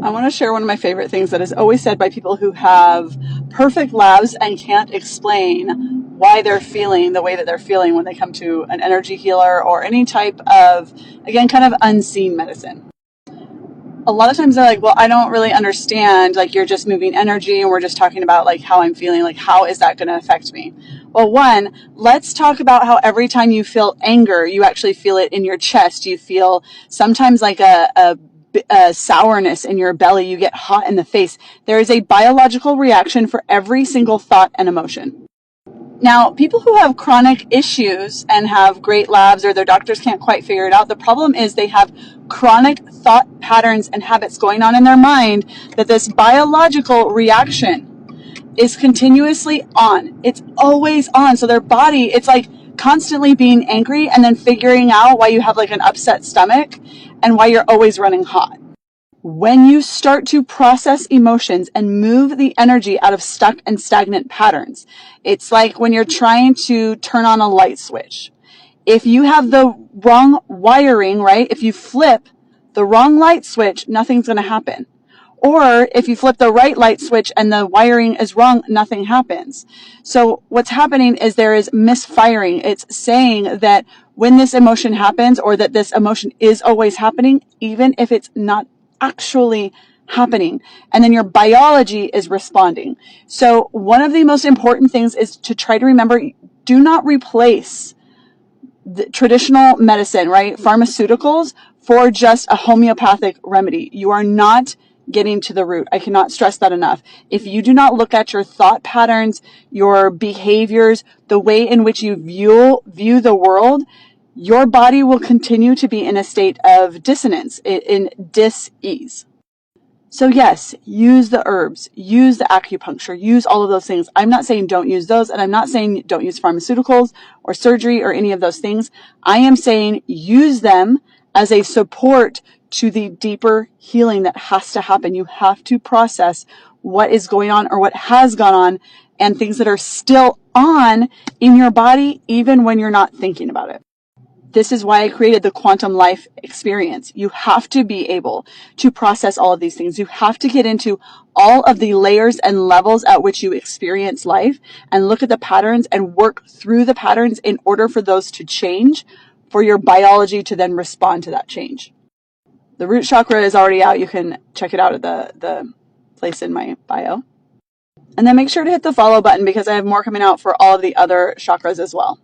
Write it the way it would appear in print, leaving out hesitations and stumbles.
I want to share one of my favorite things that is always said by people who have perfect labs and can't explain why they're feeling the way that they're feeling when they come to an energy healer or any type of, again, kind of unseen medicine. A lot of times they're like, well, I don't really understand. Like, you're just moving energy and we're just talking about like how I'm feeling. Like, how is that going to affect me? Well, one, let's talk about how every time you feel anger, you actually feel it in your chest. You feel sometimes like a sourness in your belly. You get hot in the face. There is a biological reaction for every single thought and emotion. Now, people who have chronic issues and have great labs or their doctors can't quite figure it out, the problem is they have chronic thought patterns and habits going on in their mind that this biological reaction is continuously on. It's always on. So their body, it's like constantly being angry and then figuring out why you have like an upset stomach and why you're always running hot. When you start to process emotions and move the energy out of stuck and stagnant patterns, it's like when you're trying to turn on a light switch. If you have the wrong wiring, right? If you flip the wrong light switch, nothing's going to happen. Or if you flip the right light switch and the wiring is wrong, nothing happens. So what's happening is there is misfiring. It's saying that when this emotion happens or that this emotion is always happening, even if it's not actually happening. And then your biology is responding. So one of the most important things is to try to remember, do not replace the traditional medicine, right? Pharmaceuticals for just a homeopathic remedy. You are not getting to the root. I cannot stress that enough. If you do not look at your thought patterns, your behaviors, the way in which you view the world, your body will continue to be in a state of dissonance, in dis-ease. So yes, use the herbs, use the acupuncture, use all of those things. I'm not saying don't use those, and I'm not saying don't use pharmaceuticals or surgery or any of those things. I am saying use them as a support to the deeper healing that has to happen. You have to process what is going on or what has gone on and things that are still on in your body, even when you're not thinking about it. This is why I created the quantum life experience. You have to be able to process all of these things. You have to get into all of the layers and levels at which you experience life and look at the patterns and work through the patterns in order for those to change, for your biology to then respond to that change. The root chakra is already out. You can check it out at the place in my bio. And then make sure to hit the follow button because I have more coming out for all of the other chakras as well.